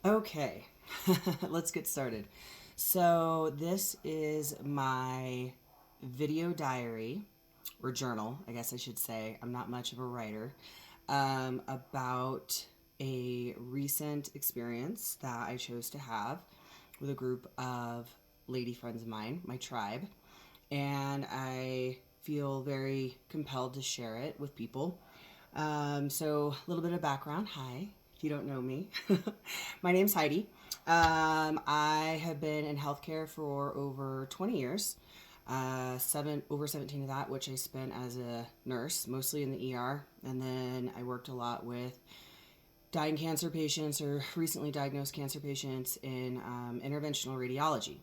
Okay, let's get started. So, this is my video diary or journal, I guess I should say. I'm not much of a writer, about a recent experience that I chose to have with a group of lady friends of mine, my tribe. And I feel very compelled to share it with people. So, a little bit of background. Hi, if you don't know me, my name's Heidi. I have been in healthcare for over 20 years. Over 17 of that, which I spent as a nurse, mostly in the ER, and then I worked a lot with dying cancer patients or recently diagnosed cancer patients in interventional radiology.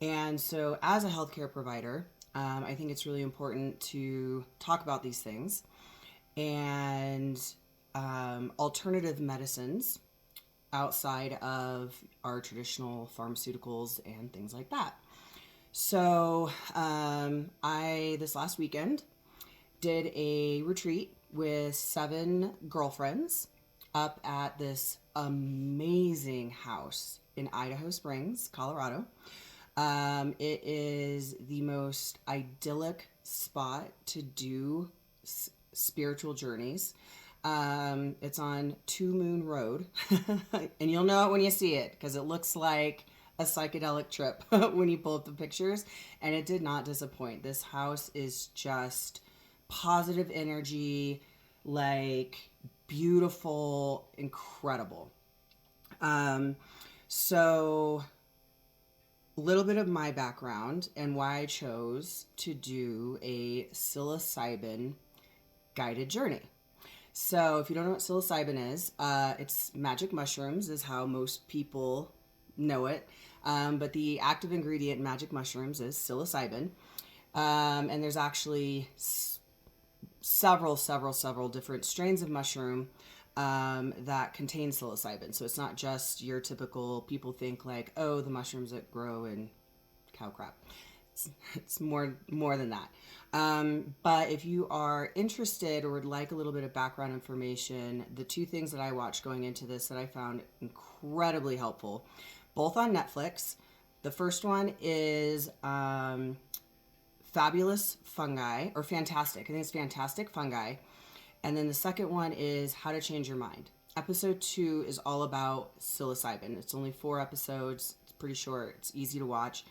And so, as a healthcare provider, I think it's really important to talk about these things and alternative medicines outside of our traditional pharmaceuticals and things like that. So, I, this last weekend, did a retreat with 7 girlfriends up at this amazing house in Idaho Springs, Colorado. It is the most idyllic spot to do spiritual journeys. It's on Two Moon Road, and you'll know it when you see it because it looks like a psychedelic trip when you pull up the pictures, and it did not disappoint. This house is just positive energy, like beautiful, incredible. Um, so a little bit of my background and why I chose to do a psilocybin guided journey. So, if you don't know what psilocybin is, it's magic mushrooms, is how most people know it. But the active ingredient in magic mushrooms is psilocybin. And there's actually several different strains of mushroom that contain psilocybin. So, it's not just your typical, people think like, oh, the mushrooms that grow in cow crap. It's more than that. But if you are interested or would like a little bit of background information, the 2 things that I watched going into this that I found incredibly helpful, both on Netflix. The first one is Fabulous Fungi, or Fantastic. I think it's Fantastic Fungi. And then the second one is How to Change Your Mind. Episode 2 is all about psilocybin. It's only 4 episodes. It's pretty short. It's easy to watch.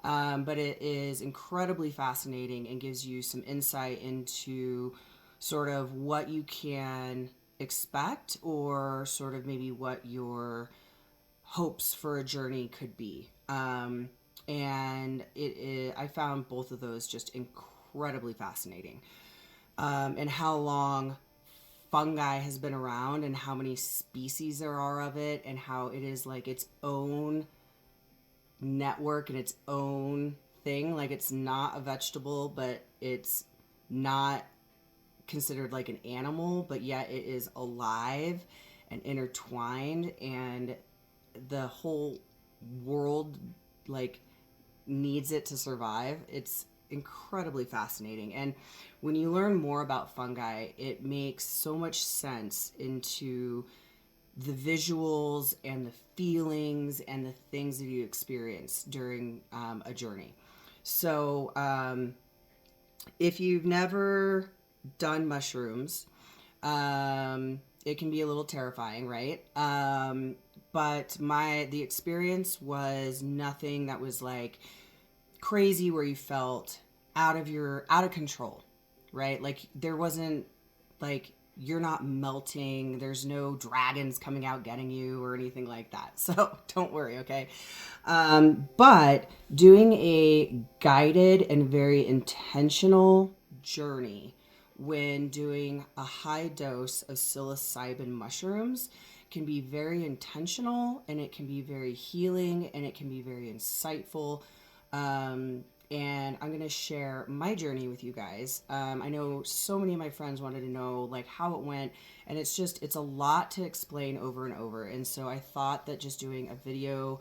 But it is incredibly fascinating and gives you some insight into sort of what you can expect or sort of maybe what your hopes for a journey could be. And I found both of those just incredibly fascinating. And how long fungi has been around and how many species there are of it and how it is like its own network and its own thing. Like, it's not a vegetable, but it's not considered like an animal, but yet it is alive and intertwined, and the whole world like needs it to survive. It's incredibly fascinating. And when you learn more about fungi, it makes so much sense into the visuals and the feelings and the things that you experience during a journey. So, if you've never done mushrooms, it can be a little terrifying, right? But the experience was nothing that was like crazy where you felt out of control, right? Like, there wasn't like, you're not melting, there's no dragons coming out getting you or anything like that. So don't worry, okay? But doing a guided and very intentional journey when doing a high dose of psilocybin mushrooms can be very intentional, and it can be very healing, and it can be very insightful. And I'm going to share my journey with you guys. I know so many of my friends wanted to know like how it went, and it's a lot to explain over and over. And so I thought that just doing a video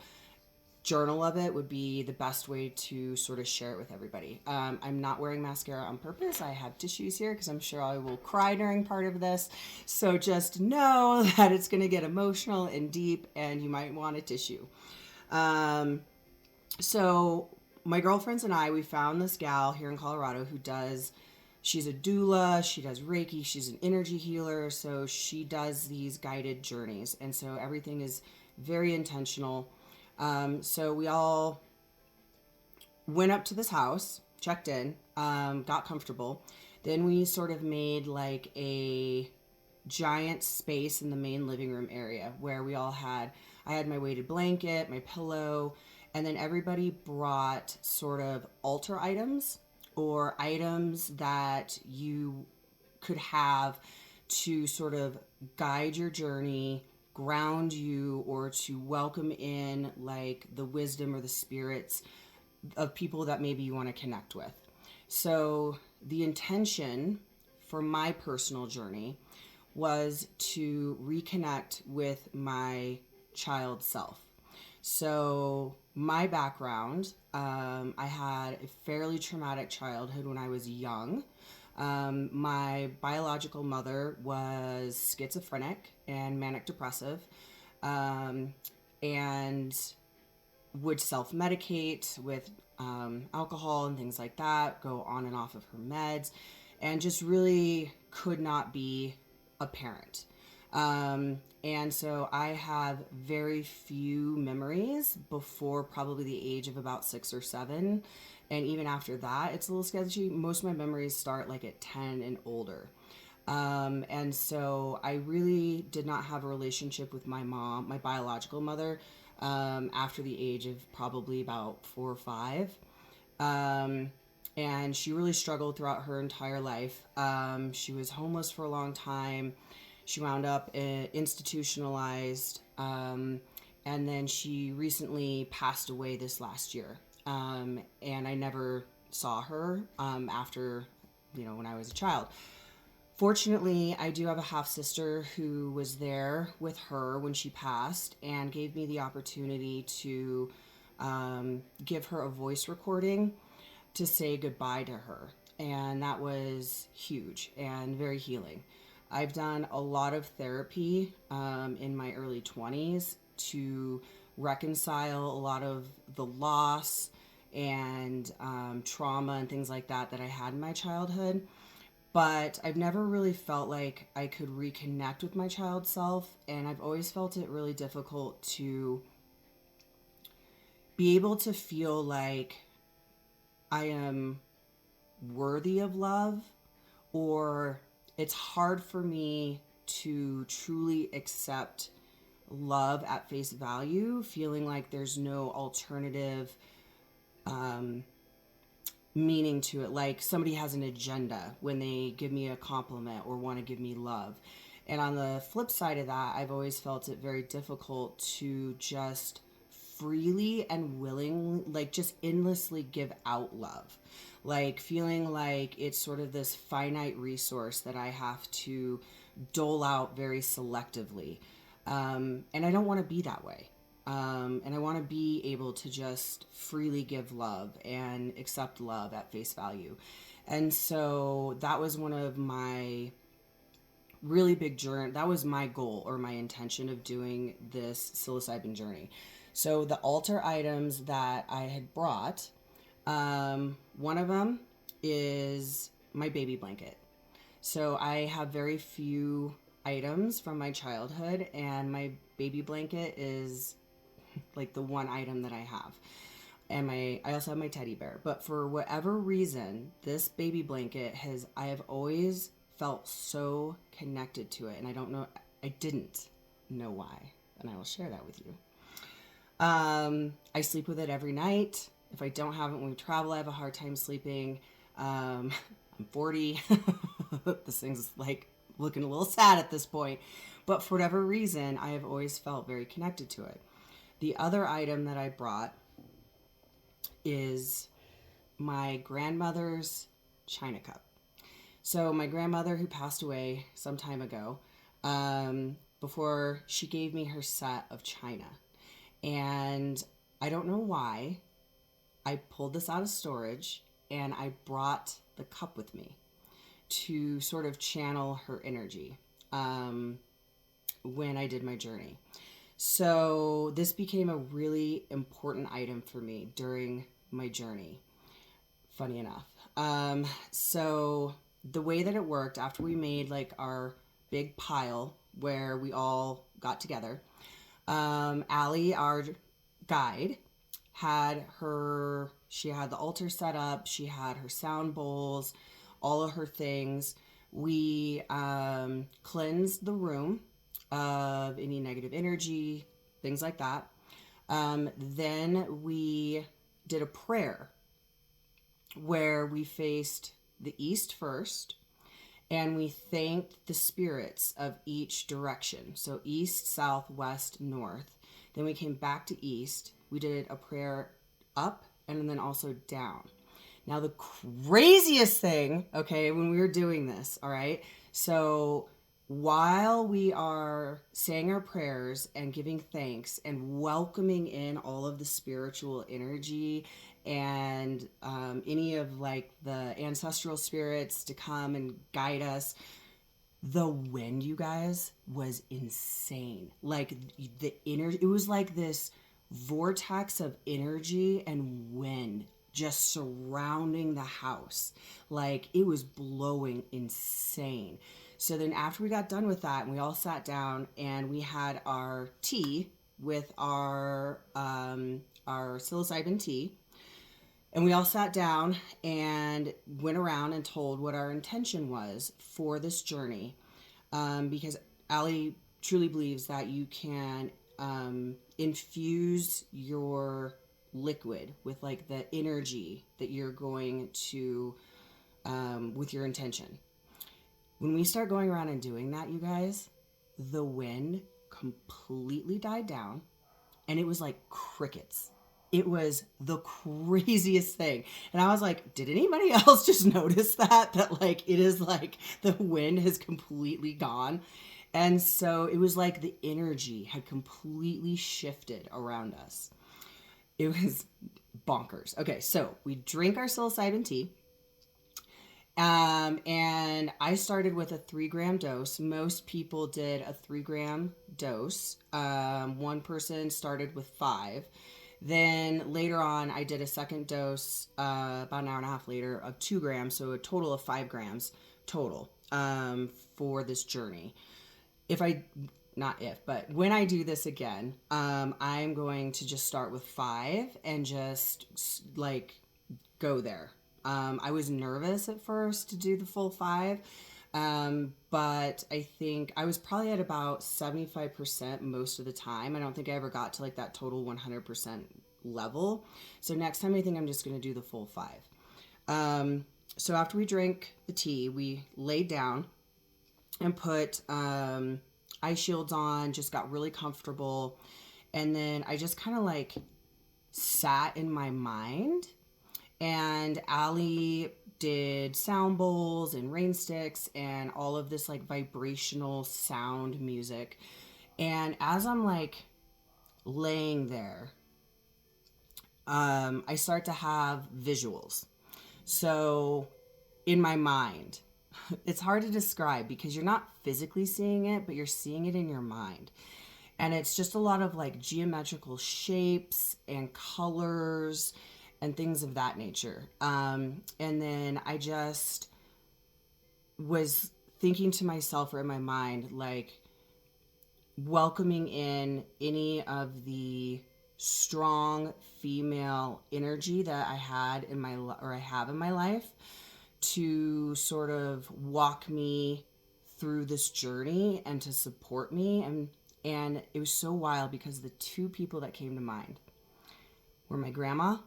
journal of it would be the best way to sort of share it with everybody. I'm not wearing mascara on purpose. I have tissues here because I'm sure I will cry during part of this. So just know that it's going to get emotional and deep, and you might want a tissue. So my girlfriends and I, we found this gal here in Colorado who she's a doula, she does Reiki, she's an energy healer. So she does these guided journeys. And so everything is very intentional. So we all went up to this house, checked in, got comfortable. Then we sort of made like a giant space in the main living room area where I had my weighted blanket, my pillow, and then everybody brought sort of altar items or items that you could have to sort of guide your journey, ground you, or to welcome in like the wisdom or the spirits of people that maybe you want to connect with. So the intention for my personal journey was to reconnect with my child self. So my background, I had a fairly traumatic childhood when I was young. My biological mother was schizophrenic and manic depressive, and would self-medicate with alcohol and things like that, go on and off of her meds, and just really could not be a parent. And so I have very few memories before probably the age of about 6 or 7. And even after that, it's a little sketchy. Most of my memories start like at 10 and older. And so I really did not have a relationship with my mom, my biological mother, after the age of probably about 4 or 5. And she really struggled throughout her entire life. She was homeless for a long time. She wound up institutionalized, and then she recently passed away this last year. And I never saw her after, when I was a child. Fortunately, I do have a half sister who was there with her when she passed and gave me the opportunity to give her a voice recording to say goodbye to her. And that was huge and very healing. I've done a lot of therapy in my early 20s to reconcile a lot of the loss and trauma and things like that I had in my childhood. But I've never really felt like I could reconnect with my child self, and I've always felt it really difficult to be able to feel like I am worthy of love, or it's hard for me to truly accept love at face value, feeling like there's no alternative meaning to it. Like somebody has an agenda when they give me a compliment or want to give me love. And on the flip side of that, I've always felt it very difficult to just freely and willingly, like just endlessly give out love. Like feeling like it's sort of this finite resource that I have to dole out very selectively. And I don't want to be that way. And I want to be able to just freely give love and accept love at face value. And so that was one of my really big journey. That was my goal or my intention of doing this psilocybin journey. So the altar items that I had brought, one of them is my baby blanket. So I have very few items from my childhood, and my baby blanket is like the one item that I have. And I also have my teddy bear. But for whatever reason, this baby blanket I have always felt so connected to it. And I didn't know why. And I will share that with you. I sleep with it every night. If I don't have it when we travel, I have a hard time sleeping. I'm 40. This thing's like looking a little sad at this point. But for whatever reason, I have always felt very connected to it. The other item that I brought is my grandmother's china cup. So my grandmother, who passed away some time ago, before she gave me her set of china. And I don't know why. I pulled this out of storage and I brought the cup with me to sort of channel her energy when I did my journey. So this became a really important item for me during my journey, funny enough. So the way that it worked, after we made like our big pile where we all got together, Allie, our guide, she had the altar set up, she had her sound bowls, all of her things. We cleansed the room of any negative energy, things like that. Then we did a prayer where we faced the east first and we thanked the spirits of each direction. So east, south, west, north. Then we came back to east. We did a prayer up and then also down. Now the craziest thing, okay, when we were doing this, all right, so while we are saying our prayers and giving thanks and welcoming in all of the spiritual energy and any of like the ancestral spirits to come and guide us, the wind, you guys, was insane. Like the energy, it was like this vortex of energy and wind just surrounding the house. Like it was blowing insane. So then after we got done with that and we all sat down and we had our tea with our psilocybin tea, and we all sat down and went around and told what our intention was for this journey, because Allie truly believes that you can infuse your liquid with like the energy that you're going to with your intention. When we start going around and doing that, you guys, the wind completely died down and it was like crickets. It was the craziest thing. And I was like, did anybody else just notice that like it is like the wind has completely gone? And so it was like the energy had completely shifted around us. It was bonkers. Okay, so we drink our psilocybin tea. And I started with a 3-gram dose. Most people did a 3-gram dose. One person started with 5. Then later on, I did a second dose about an hour and a half later of 2 grams. So a total of 5 grams total for this journey. But when I do this again, I'm going to just start with 5 and just like go there. I was nervous at first to do the full 5, but I think I was probably at about 75% most of the time. I don't think I ever got to like that total 100% level. So next time I think I'm just going to do the full 5. So after we drank the tea, we laid down and put eye shields on, just got really comfortable. And then I just kind of like sat in my mind. And Allie did sound bowls and rain sticks and all of this like vibrational sound music. And as I'm like laying there, I start to have visuals. So in my mind, it's hard to describe because you're not physically seeing it, but you're seeing it in your mind. And it's just a lot of like geometrical shapes and colors and things of that nature. And then I just was thinking to myself or in my mind, like welcoming in any of the strong female energy that I had I have in my life to sort of walk me through this journey and to support me. And it was so wild because the 2 people that came to mind were my grandma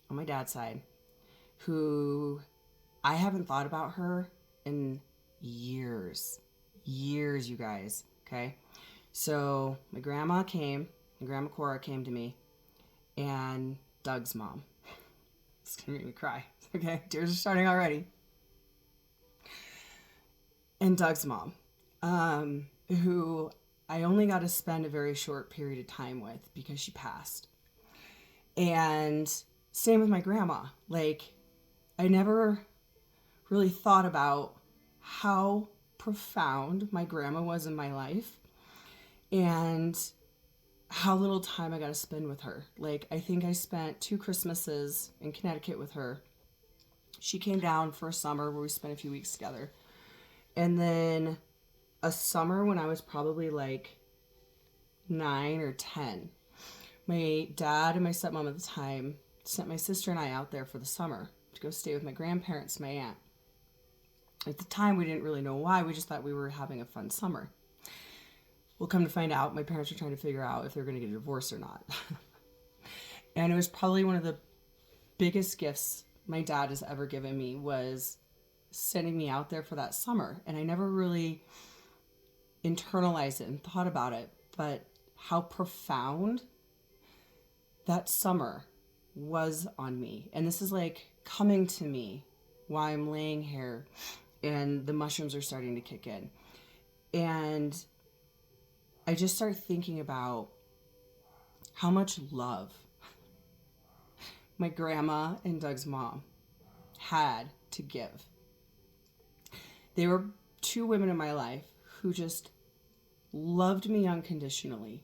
on my dad's side, who I haven't thought about her in years, you guys. Okay. So my grandma Cora came to me, and Doug's mom. It's gonna make me cry. Okay. Tears are starting already. And Doug's mom, who I only got to spend a very short period of time with because she passed. And same with my grandma. Like, I never really thought about how profound my grandma was in my life and how little time I got to spend with her. Like, I think I spent 2 Christmases in Connecticut with her. She came down for a summer where we spent a few weeks together. And then a summer when I was probably like 9 or 10, my dad and my stepmom at the time sent my sister and I out there for the summer to go stay with my grandparents, my aunt. At the time, we didn't really know why. We just thought we were having a fun summer. Well, come to find out, my parents were trying to figure out if they were going to get a divorce or not. And it was probably one of the biggest gifts my dad has ever given me, was sending me out there for that summer. And I never really internalized it and thought about it, but how profound that summer was on me. And this is like coming to me while I'm laying here and the mushrooms are starting to kick in. And I just start thinking about how much love my grandma and Doug's mom had to give. They were 2 women in my life who just loved me unconditionally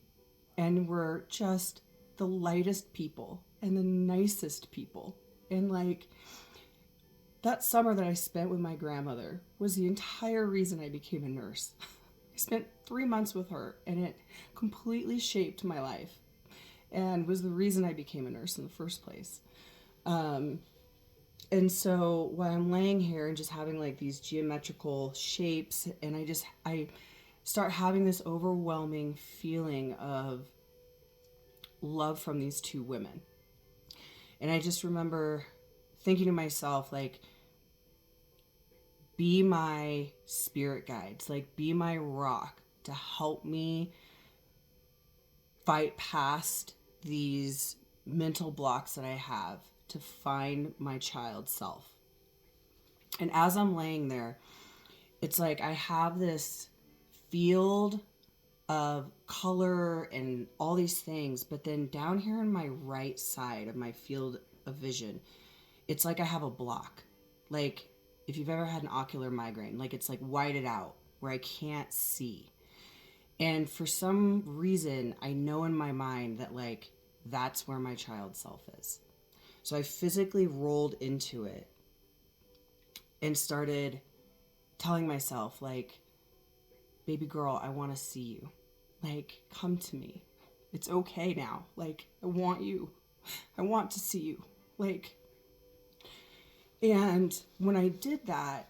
and were just the lightest people and the nicest people. And like, that summer that I spent with my grandmother was the entire reason I became a nurse. I spent 3 months with her, and it completely shaped my life and was the reason I became a nurse in the first place. And so while I'm laying here and just having like these geometrical shapes, and I start having this overwhelming feeling of love from these 2 women. And I just remember thinking to myself, like, be my spirit guides, like, be my rock to help me fight past these mental blocks that I have to find my child self. And as I'm laying there, it's like I have this field of color and all these things, but then down here on my right side of my field of vision, it's like I have a block. Like, if you've ever had an ocular migraine, like, it's like whited out where I can't see. And for some reason, I know in my mind that, like, that's where my child self is. So I physically rolled into it and started telling myself, like, baby girl, I want to see you. Like, come to me. It's okay now. Like, I want you. I want to see you. Like, and when I did that,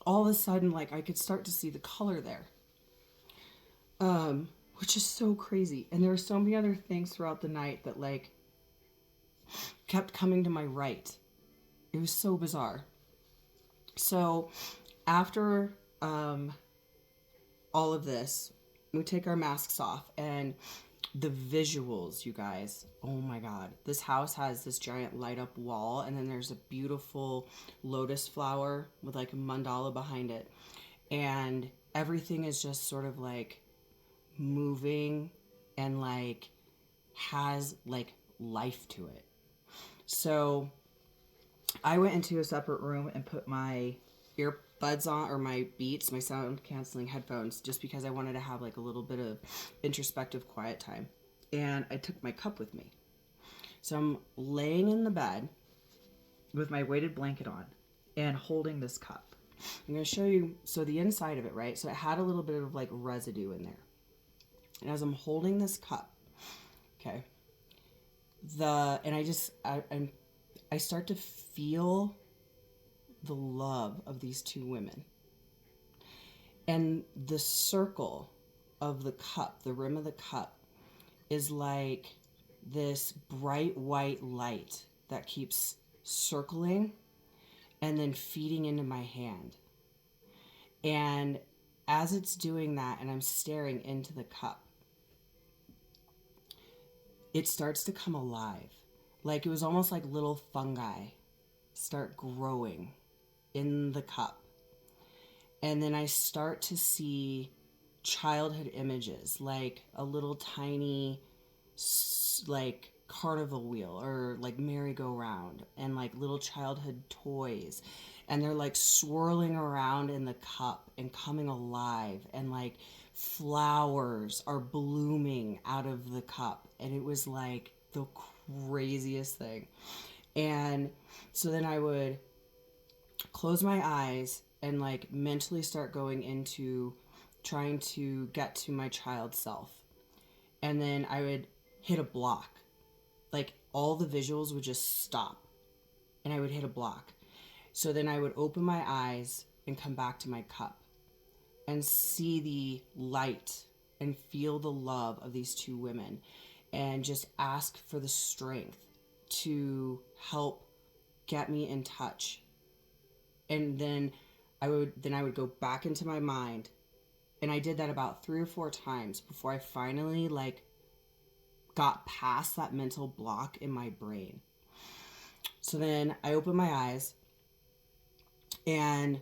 all of a sudden, like, I could start to see the color there. Which is so crazy. And there were so many other things throughout the night that, like, kept coming to my right. It was so bizarre. So after all of this, we take our masks off, and the visuals, you guys, oh my God. This house has this giant light up wall, and then there's a beautiful lotus flower with like a mandala behind it. And everything is just sort of like moving and like has like life to it. So I went into a separate room and put my earbuds on, or my Beats, my sound canceling headphones, just because I wanted to have like a little bit of introspective quiet time. And I took my cup with me. So I'm laying in the bed with my weighted blanket on and holding this cup. I'm going to show you, so the inside of it, right? So it had a little bit of like residue in there. And as I'm holding this cup, okay, I start to feel the love of these 2 women. And the circle of the cup, the rim of the cup, is like this bright white light that keeps circling and then feeding into my hand. And as it's doing that, and I'm staring into the cup, it starts to come alive. Like, it was almost like little fungi start growing in the cup. And then I start to see childhood images, like a little tiny, like, carnival wheel or like merry-go-round and like little childhood toys, and they're like swirling around in the cup and coming alive, and like flowers are blooming out of the cup, and it was like the craziest thing. And so then I would close my eyes and like mentally start going into trying to get to my child self. And then I would hit a block. Like all the visuals would just stop and I would hit a block. So then I would open my eyes and come back to my cup and see the light and feel the love of these two women and just ask for the strength to help get me in touch. And then I would go back into my mind, and I did that about 3 or 4 times before I finally like got past that mental block in my brain. So then I opened my eyes, and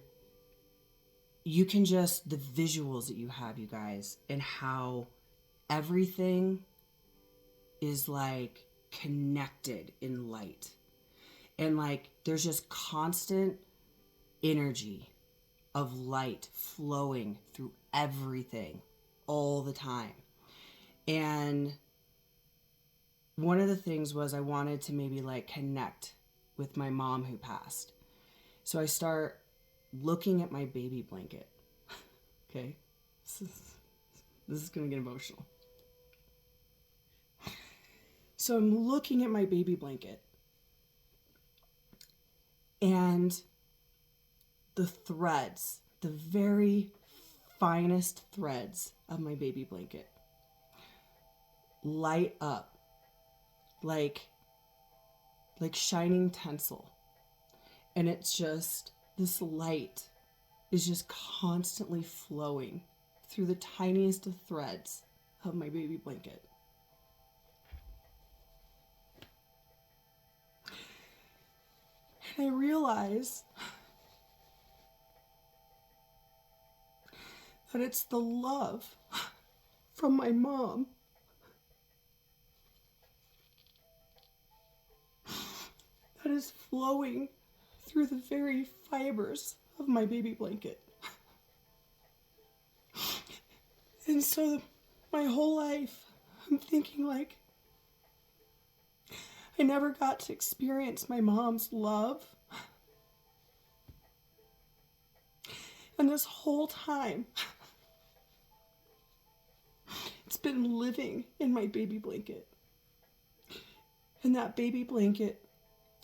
you can just, the visuals that you have, you guys, and how everything is like connected in light. And like there's just constant energy of light flowing through everything all the time. And one of the things was I wanted to maybe like connect with my mom who passed. So I start looking at my baby blanket. Okay? This is going to get emotional. So I'm looking at my baby blanket, and the threads, the very finest threads of my baby blanket light up like shining tinsel. And it's just, this light is just constantly flowing through the tiniest of threads of my baby blanket. And I realize that it's the love from my mom that is flowing through the very fibers of my baby blanket. And so my whole life, I'm thinking like, I never got to experience my mom's love. And this whole time, it's been living in my baby blanket. And that baby blanket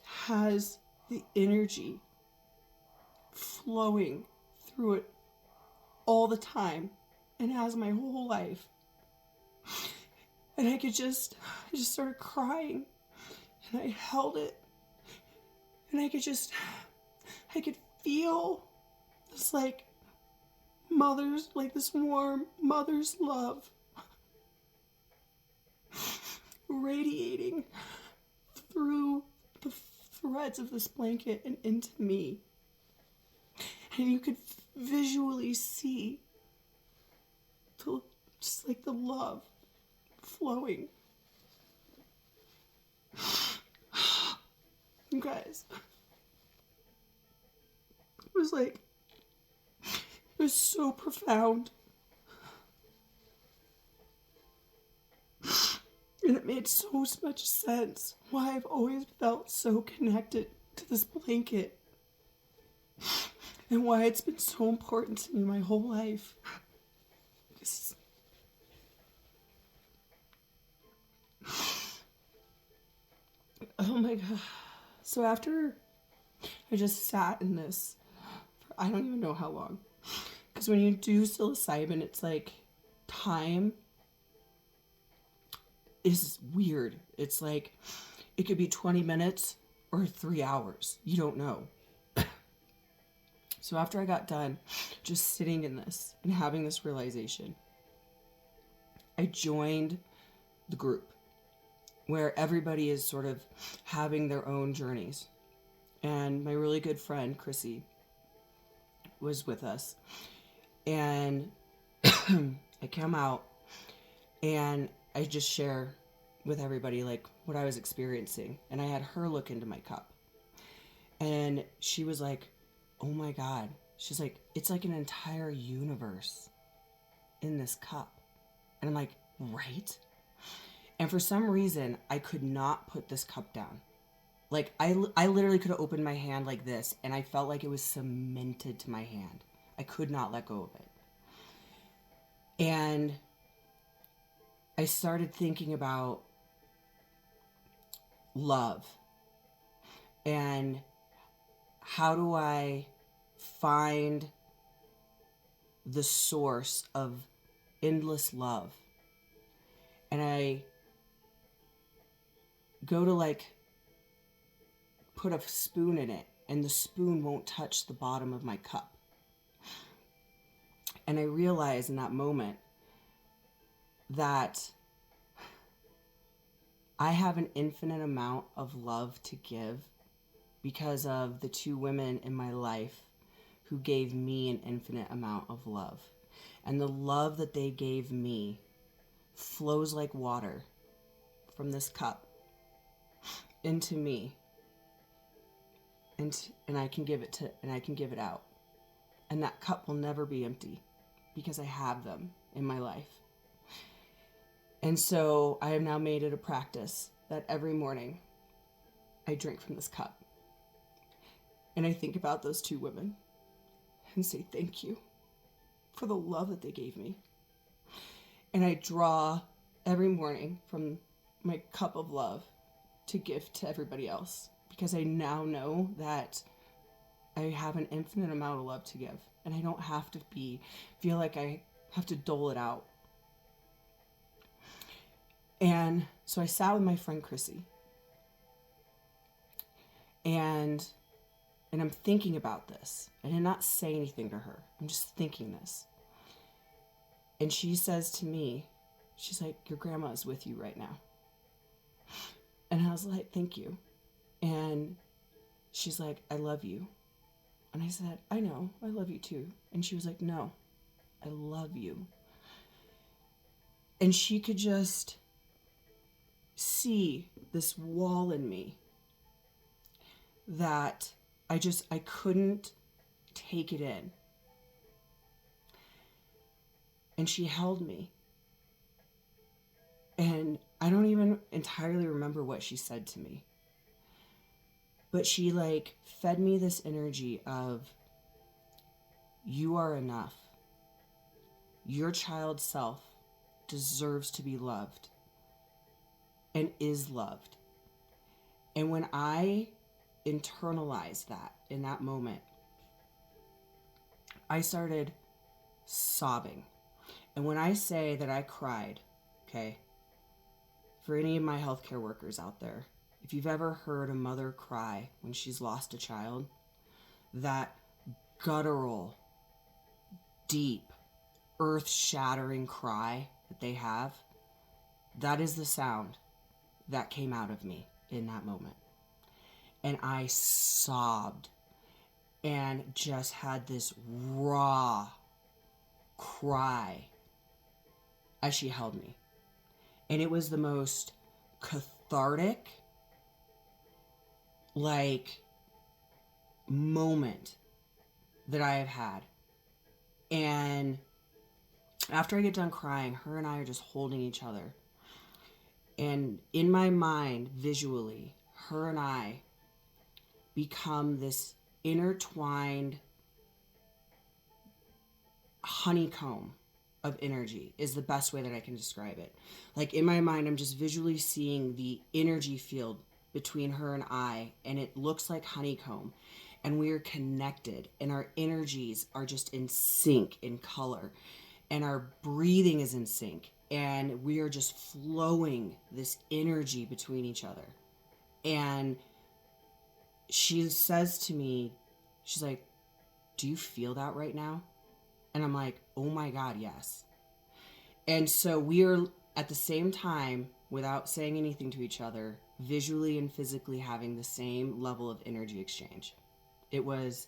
has the energy flowing through it all the time and has my whole life. And I just started crying, and I held it, and I could feel this like this warm mother's love radiating through the threads of this blanket and into me. And you could visually see just like the love flowing. You guys, it was so profound. And it made so much sense why I've always felt so connected to this blanket. And why it's been so important to me my whole life. Oh my God. So after I just sat in this for I don't even know how long. Because when you do psilocybin, it's like time is weird. It's like it could be 20 minutes or 3 hours. You don't know. So after I got done just sitting in this and having this realization, I joined the group where everybody is sort of having their own journeys. And my really good friend, Chrissy, was with us. And I come out and I just share with everybody like what I was experiencing. And I had her look into my cup. And she was like, oh my God. She's like, it's like an entire universe in this cup. And I'm like, right? And for some reason, I could not put this cup down. Like, I literally could have opened my hand like this, and I felt like it was cemented to my hand. I could not let go of it. And I started thinking about love. And how do I find the source of endless love? And I go to like put a spoon in it, and the spoon won't touch the bottom of my cup. And I realize in that moment that I have an infinite amount of love to give because of the two women in my life who gave me an infinite amount of love. And the love that they gave me flows like water from this cup into me. And I can give it out. And that cup will never be empty because I have them in my life. And so I have now made it a practice that every morning I drink from this cup. And I think about those two women and say thank you for the love that they gave me. And I draw every morning from my cup of love to give to everybody else, because I now know that I have an infinite amount of love to give, and I don't have to feel like I have to dole it out. And so I sat with my friend Chrissy, and I'm thinking about this. I did not say anything to her. I'm just thinking this. And she says to me, she's like, your grandma is with you right now. And I was like, thank you. And she's like, I love you. And I said, I know, I love you too. And she was like, no, I love you. And she could just see this wall in me that I couldn't take it in. And she held me. And I don't even entirely remember what she said to me. But she like fed me this energy of, you are enough. Your child self deserves to be loved and is loved. And when I internalized that in that moment, I started sobbing. And when I say that I cried, okay, for any of my healthcare workers out there, if you've ever heard a mother cry when she's lost a child, that guttural, deep, earth-shattering cry that they have, that is the sound that came out of me in that moment. And I sobbed and just had this raw cry as she held me. And it was the most cathartic, like, moment that I have had. And after I get done crying, her and I are just holding each other. And in my mind, visually, her and I become this intertwined honeycomb of energy, is the best way that I can describe it. Like in my mind, I'm just visually seeing the energy field between her and I, and it looks like honeycomb, and we are connected, and our energies are just in sync in color, and our breathing is in sync, and we are just flowing this energy between each other. And she says to me, she's like, do you feel that right now? And I'm like, oh my God, yes. And so we are at the same time, without saying anything to each other, visually and physically having the same level of energy exchange. It was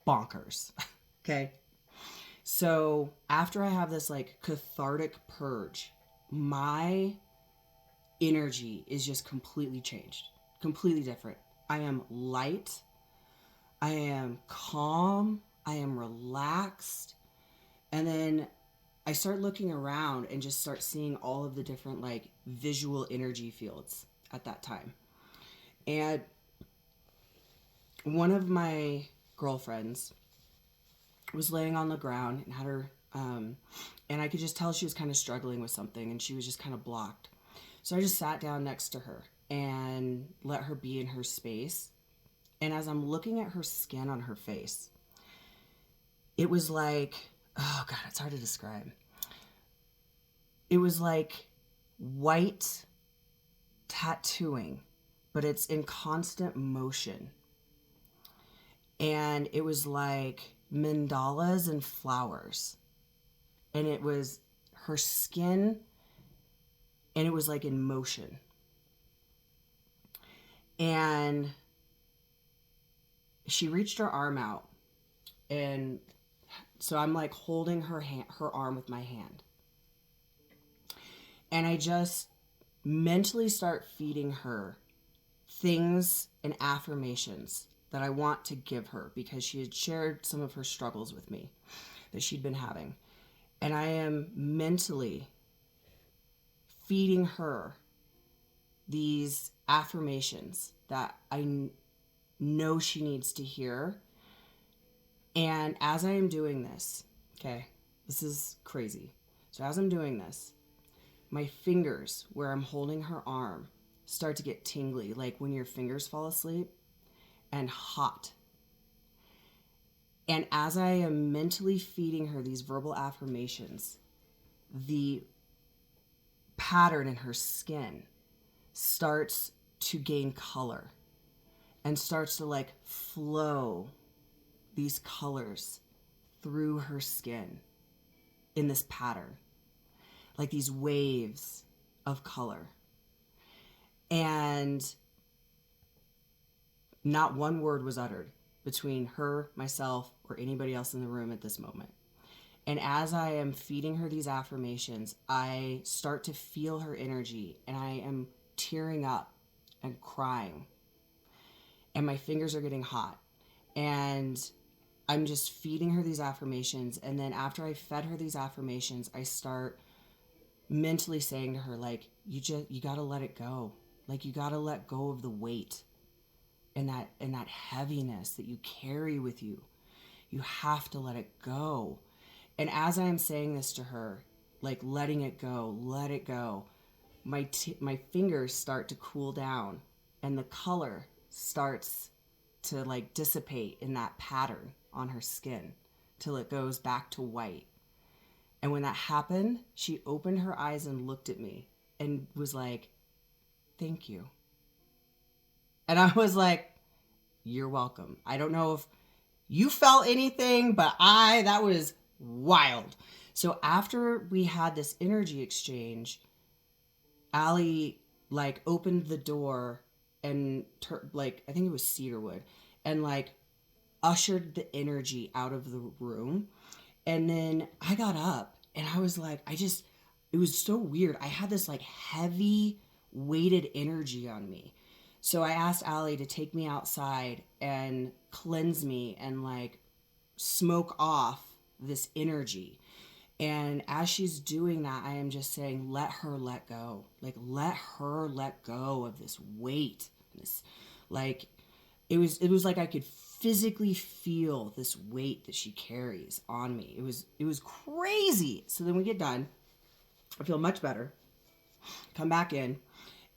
bonkers. Okay. So after I have this like cathartic purge, my energy is just completely changed, completely different. I am light. I am calm. I am relaxed. And then I start looking around and just start seeing all of the different like visual energy fields at that time. And one of my girlfriends was laying on the ground and had her, and I could just tell she was kind of struggling with something and she was just kind of blocked. So I just sat down next to her and let her be in her space. And as I'm looking at her skin on her face, it was like, oh God, it's hard to describe. It was like white tattooing, but it's in constant motion. And it was like mandalas and flowers. And it was her skin, and it was like in motion. And she reached her arm out, and so I'm like holding her arm with my hand. And I just mentally start feeding her things and affirmations that I want to give her because she had shared some of her struggles with me that she'd been having. And I am mentally feeding her these affirmations that I know she needs to hear. And as I am doing this, okay, this is crazy. So as I'm doing this, my fingers where I'm holding her arm start to get tingly, like when your fingers fall asleep, and hot. And as I am mentally feeding her these verbal affirmations, the pattern in her skin starts to gain color and starts to like flow these colors through her skin in this pattern, like these waves of color. And not one word was uttered between her, myself, or anybody else in the room at this moment. And as I am feeding her these affirmations, I start to feel her energy, and I am tearing up and crying. And my fingers are getting hot. And I'm just feeding her these affirmations. And then after I fed her these affirmations, I start mentally saying to her, like, you got to let it go. Like, you got to let go of the weight and that heaviness that you carry with you. You have to let it go. And as I am saying this to her, like letting it go, let it go, my fingers start to cool down and the color starts to like dissipate in that pattern on her skin till it goes back to white. And when that happened, she opened her eyes and looked at me and was like, "Thank you." And I was like, "You're welcome." I don't know if you felt anything, but that was wild. So after we had this energy exchange, Allie like opened the door and like, I think it was cedarwood, and like ushered the energy out of the room. And then I got up and I was like, it was so weird. I had this like heavy weighted energy on me. So I asked Allie to take me outside and cleanse me and like smoke off this energy. And as she's doing that, I am just saying, let her let go. Like, let her let go of this weight. This, like, it was like I could physically feel this weight that she carries on me. It was crazy. So then we get done. I feel much better. Come back in.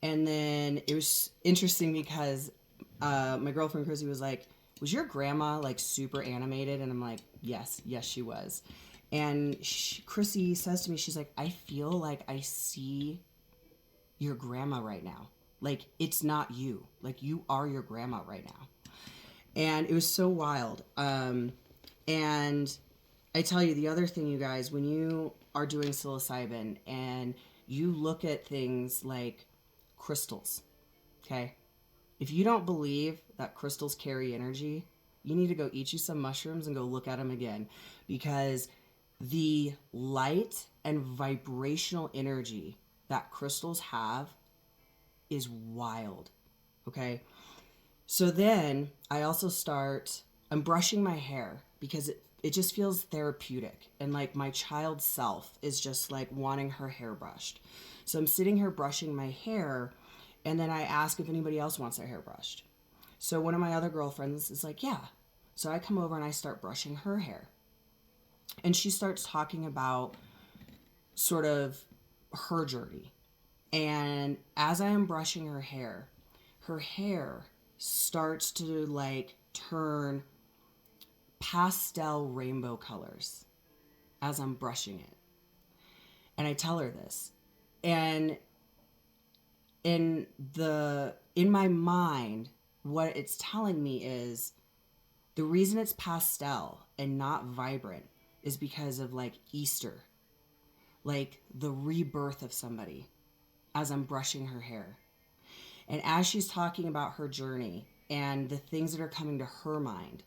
And then it was interesting because my girlfriend Chrissy was like, "Was your grandma like super animated?" And I'm like, yes, she was. And Chrissy says to me, she's like, "I feel like I see your grandma right now. Like, it's not you. Like, you are your grandma right now." And it was so wild. And I tell you, the other thing, you guys, when you are doing psilocybin and you look at things like crystals, okay? If you don't believe that crystals carry energy, you need to go eat you some mushrooms and go look at them again, because the light and vibrational energy that crystals have is wild. Okay. So then I also I'm brushing my hair because it just feels therapeutic. And like my child self is just like wanting her hair brushed. So I'm sitting here brushing my hair, and then I ask if anybody else wants their hair brushed. So one of my other girlfriends is like, yeah. So I come over and I start brushing her hair. And she starts talking about sort of her journey. And as I am brushing her hair starts to like turn pastel rainbow colors as I'm brushing it. And I tell her this. And in my mind, what it's telling me is the reason it's pastel and not vibrant is because of like Easter, like the rebirth of somebody as I'm brushing her hair. And as she's talking about her journey and the things that are coming to her mind,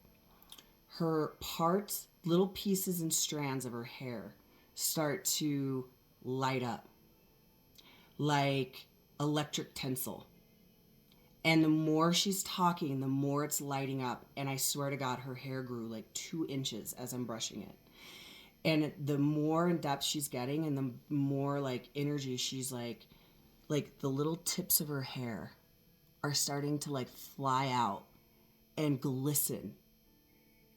her parts, little pieces and strands of her hair start to light up like electric tinsel. And the more she's talking, the more it's lighting up. And I swear to God, her hair grew like 2 inches as I'm brushing it. And the more in depth she's getting and the more like energy she's like the little tips of her hair are starting to like fly out and glisten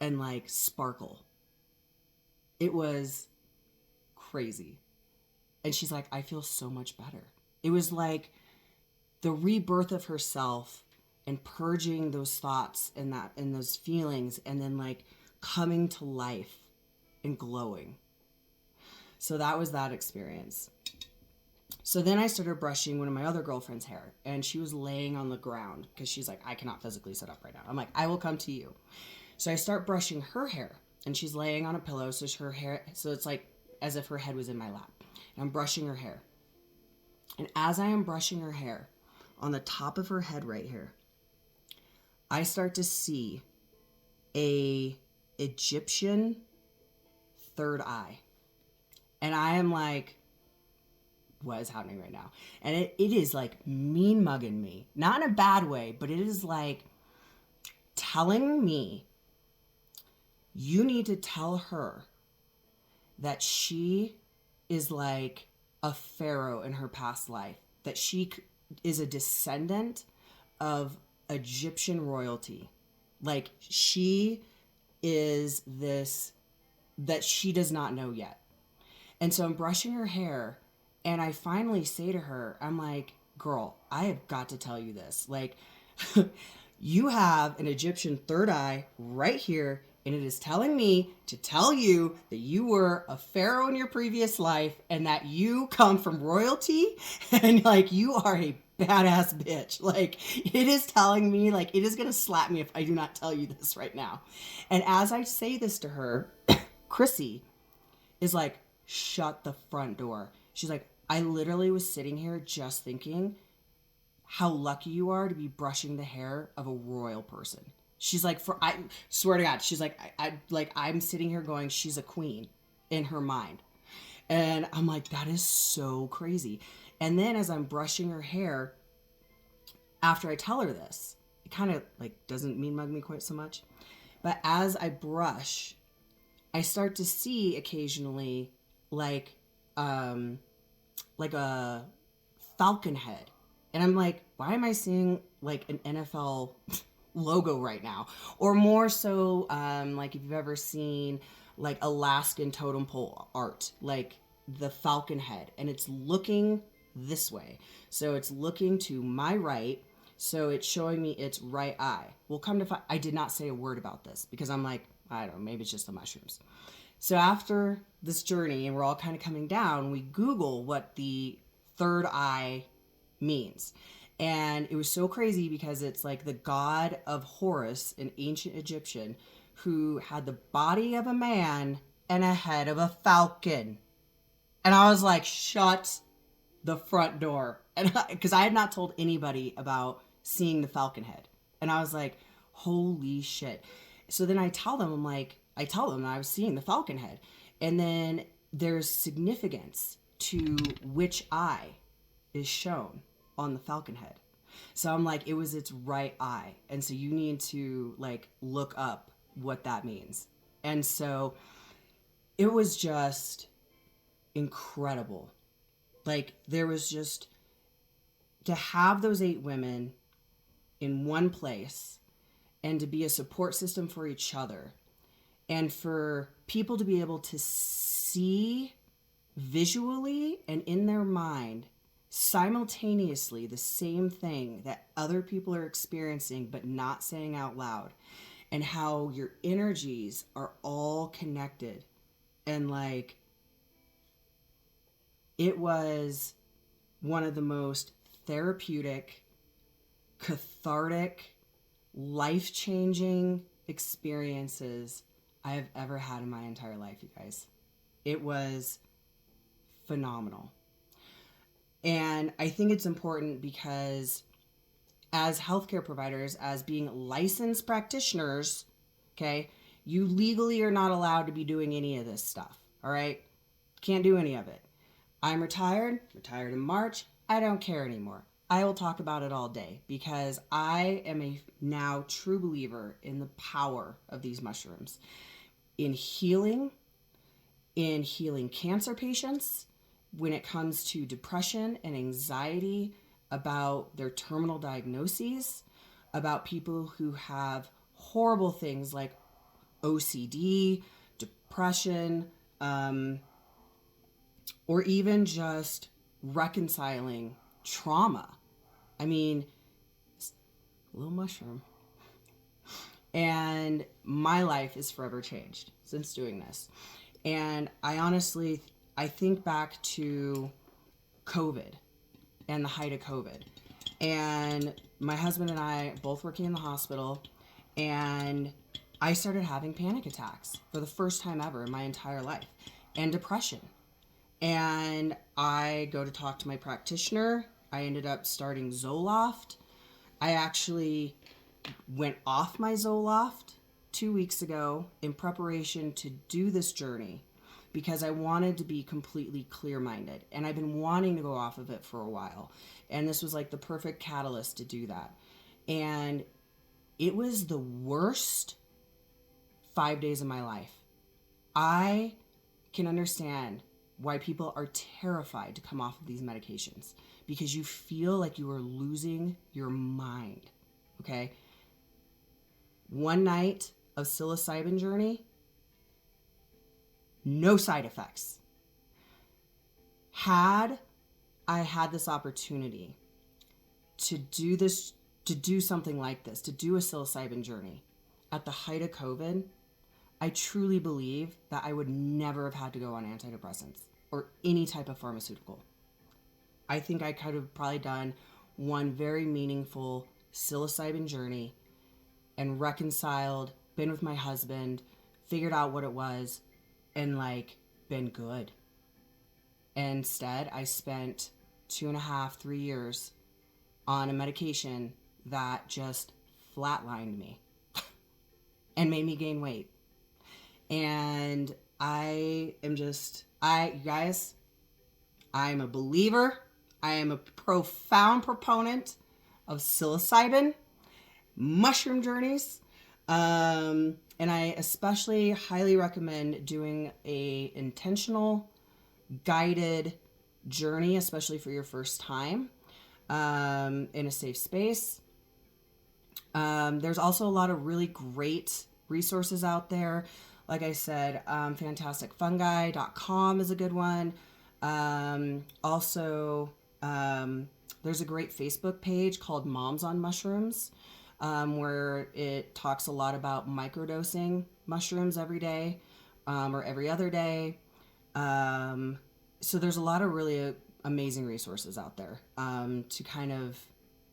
and like sparkle. It was crazy. And she's like, I feel so much better. It was like the rebirth of herself and purging those thoughts and those feelings, and then like coming to life and glowing. So that was that experience. So then I started brushing one of my other girlfriend's hair, and she was laying on the ground because she's like, I cannot physically sit up right now. I'm like, I will come to you. So I start brushing her hair, and she's laying on a pillow. So it's like as if her head was in my lap. And I'm brushing her hair. And as I am brushing her hair, on the top of her head right here, I start to see a Egyptian third eye. And I am like, what is happening right now? And it is like mean mugging me. Not in a bad way, but it is like telling me, you need to tell her that she is like a pharaoh in her past life. That she is a descendant of Egyptian royalty. Like she is this that she does not know yet. And so I'm brushing her hair, and I finally say to her, I'm like, girl, I have got to tell you this. Like, you have an Egyptian third eye right here, and it is telling me to tell you that you were a pharaoh in your previous life and that you come from royalty and like you are a badass bitch. Like, it is telling me, like, it is going to slap me if I do not tell you this right now. And as I say this to her, Chrissy is like, shut the front door. She's like, I literally was sitting here just thinking how lucky you are to be brushing the hair of a royal person. She's like, I swear to God, she's like, I'm sitting here going, she's a queen in her mind. And I'm like, that is so crazy. And then as I'm brushing her hair, after I tell her this, it kind of like doesn't mean mug me quite so much. But as I brush, I start to see occasionally like a falcon head. And I'm like, why am I seeing like an NFL logo right now? Or more so, like if you've ever seen like Alaskan totem pole art, like the falcon head, and it's looking this way. So it's looking to my right. So it's showing me its right eye. Well, come to find, I did not say a word about this because I'm like, I don't know, maybe it's just the mushrooms. So after this journey, and we're all kind of coming down, we Google what the third eye means. And it was so crazy because it's like the god of Horus, an ancient Egyptian, who had the body of a man and a head of a falcon. And I was like, shut the front door. And because I had not told anybody about seeing the falcon head. And I was like, holy shit. So then I tell them I was seeing the falcon head. And then there's significance to which eye is shown on the falcon head. So I'm like, it was its right eye. And so you need to like look up what that means. And so it was just incredible. Like there was just to have those 8 women in one place and to be a support system for each other and for people to be able to see visually and in their mind simultaneously the same thing that other people are experiencing but not saying out loud, and how your energies are all connected. And like it was one of the most therapeutic, cathartic, life-changing experiences I have ever had in my entire life, you guys. It was phenomenal. And I think it's important because as healthcare providers, as being licensed practitioners, okay, you legally are not allowed to be doing any of this stuff, all right? Can't do any of it. I'm retired in March. I don't care anymore. I will talk about it all day because I am a now true believer in the power of these mushrooms in healing cancer patients, when it comes to depression and anxiety about their terminal diagnoses, about people who have horrible things like OCD, depression, or even just reconciling trauma. I mean, a little mushroom. And my life is forever changed since doing this. And I think back to COVID and the height of COVID. And my husband and I both working in the hospital, and I started having panic attacks for the first time ever in my entire life, and depression. And I go to talk to my practitioner. I ended up starting Zoloft. I actually went off my Zoloft 2 weeks ago in preparation to do this journey because I wanted to be completely clear-minded. And I've been wanting to go off of it for a while. And this was like the perfect catalyst to do that. And it was the worst 5 days of my life. I can understand why people are terrified to come off of these medications, because you feel like you are losing your mind, okay? One night of psilocybin journey, no side effects. Had I had this opportunity to do something like this, to do a psilocybin journey at the height of COVID, I truly believe that I would never have had to go on antidepressants or any type of pharmaceutical. I think I could have probably done one very meaningful psilocybin journey and reconciled, been with my husband, figured out what it was, and like been good. And instead, I spent 2.5, 3 years on a medication that just flatlined me and made me gain weight. And you guys, I'm a believer. I am a profound proponent of psilocybin, mushroom journeys. And I especially highly recommend doing a intentional, guided journey, especially for your first time, in a safe space. There's also a lot of really great resources out there. Like I said, fantasticfungi.com is a good one. Also, there's a great Facebook page called Moms on Mushrooms, where it talks a lot about microdosing mushrooms every day, or every other day. So there's a lot of really amazing resources out there, to kind of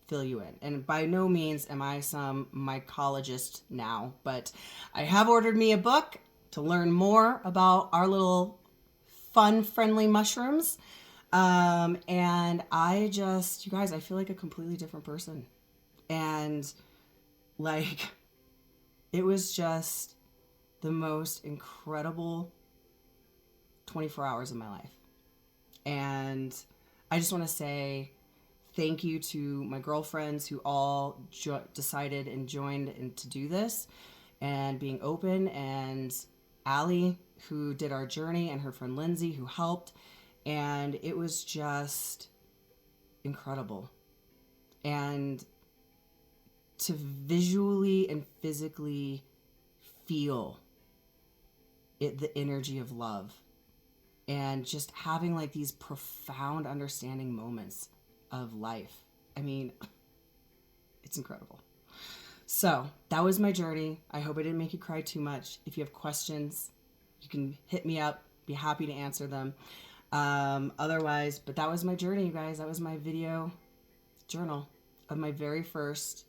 fill you in. And by no means am I some mycologist now, but I have ordered me a book to learn more about our little fun, friendly mushrooms. And you guys, I feel like a completely different person. And like, it was just the most incredible 24 hours of my life. And I just want to say thank you to my girlfriends who all decided and joined and to do this and being open, and Allie, who did our journey, and her friend Lindsay, who helped. And it was just incredible. And to visually and physically feel it, the energy of love, and just having like these profound understanding moments of life. I mean, it's incredible. So that was my journey. I hope I didn't make you cry too much. If you have questions, you can hit me up. Be happy to answer them. Otherwise, but that was my journey, you guys. That was my video journal of my very first,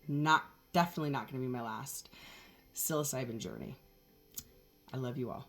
definitely not going to be my last, psilocybin journey. I love you all.